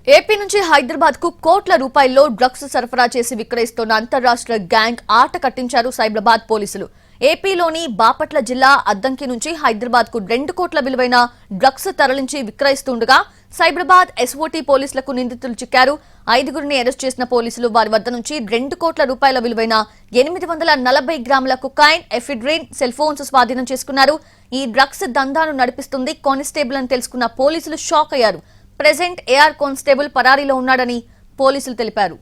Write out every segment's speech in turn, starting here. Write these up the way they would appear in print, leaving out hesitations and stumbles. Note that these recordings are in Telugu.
ఏపీ నుంచి హైదరాబాద్ కు కోట్ల రూపాయల్లో డ్రగ్స్ సరఫరా చేసి విక్రయిస్తున్న అంతర్రాష్ట్ర గ్యాంగ్ ఆట కట్టించారు సైబరాబాద్ పోలీసులు. ఏపీలోని బాపట్ల జిల్లా అద్దంకి నుంచి హైదరాబాద్ కు 2 కోట్ల విలువైన డ్రగ్స్ తరలించి విక్రయిస్తుండగా సైబరాబాద్ ఎస్ఓటీ పోలీసులకు నిందితులు చిక్కారు. 5గురిని అరెస్ట్ చేసిన పోలీసులు వారి వద్ద నుంచి 2 కోట్ల రూపాయల విలువైన 840 గ్రాముల కొకైన్, ఎఫిడ్రిన్, సెల్ ఫోన్స్ స్వాధీనం చేసుకున్నారు. ఈ డ్రగ్స్ దందాను నడిపిస్తుంది కానిస్టేబుల్ అని తెలుసుకున్న పోలీసులు షాక్ అయ్యారు. ప్రెజెంట్ ఏఆర్ కానిస్టేబుల్ పరారీలో ఉన్నాడని పోలీసులు తెలిపారు.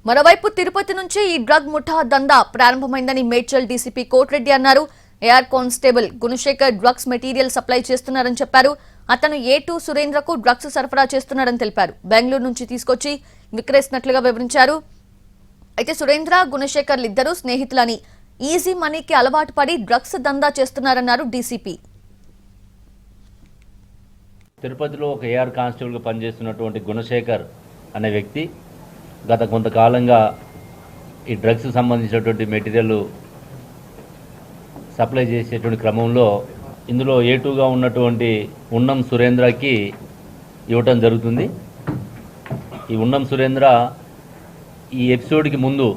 మరోవైపు తిరుపతి నుంచి ఈ డ్రగ్ ముఠా దందా ప్రారంభమైందని మేడ్చల్ డీసీపీ కోటిరెడ్డి అన్నారు. AR constable Gunasekhar drugs material supply చేస్తున్నారని చెప్పారు. అతను A2 సురేంద్రకు డ్రగ్స్ సరఫరా చేస్తున్నారని తెలిపారు. బెంగళూరు నుంచి తీసుకొచ్చి విక్రయిస్తున్నట్లుగా వివరించారు. అయితే సురేంద్ర, గుణశేఖర్లు ఇద్దరు స్నేహితులని, ఈజీ మనీకి అలవాటు పడి డ్రగ్స్ దందా చేస్తున్నారన్నారు డీసీపీ. తిరుపతిలో ఒక ఏఆర్ కానిస్టేబుల్గా పనిచేస్తున్నటువంటి గుణశేఖర్ అనే వ్యక్తి గత కొంతకాలంగా ఈ డ్రగ్స్కి సంబంధించినటువంటి మెటీరియల్ సప్లై చేసేటువంటి క్రమంలో ఇందులో A2గా ఉన్నటువంటి ఉన్నం సురేంద్రకి ఇవ్వటం జరుగుతుంది. ఈ ఉన్నం సురేంద్ర ఈ ఎపిసోడ్కి ముందు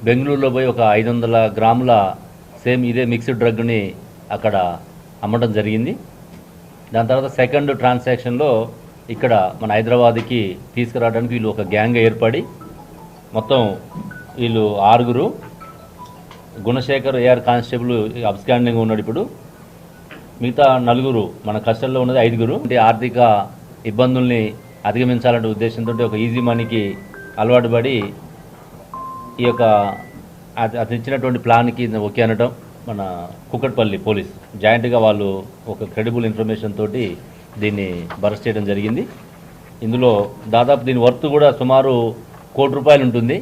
బెంగళూరులో పోయి ఒక 500 గ్రాముల సేమ్ ఇదే మిక్స్డ్ డ్రగ్ని అక్కడ అమ్మటం జరిగింది. దాని తర్వాత సెకండ్ ట్రాన్సాక్షన్లో ఇక్కడ మన హైదరాబాద్కి తీసుకురావడానికి వీళ్ళు ఒక గ్యాంగ్ ఏర్పడి మొత్తం వీళ్ళు 6గురు, గుణశేఖర్ ఏఆర్ కానిస్టేబుల్ అబ్స్కాండింగ్ ఉన్నాడు. ఇప్పుడు మిగతా 4 మన కస్టడీలో ఉన్నది 5గురు. ఆర్థిక ఇబ్బందుల్ని అధిగమించాలనే ఉద్దేశంతో ఒక ఈజీ మనీకి అలవాటు పడి ఈ యొక్క అతను ఇచ్చినటువంటి ప్లాన్కి ఓకే అనటం మన కుక్కట్పల్లి పోలీస్ జాయింట్గా వాళ్ళు ఒక క్రెడిబుల్ ఇన్ఫర్మేషన్ తోటి దీన్ని బరస్ట్ చేయడం జరిగింది. ఇందులో దాదాపు దీని వర్త్ కూడా సుమారు ₹1 కోటి ఉంటుంది.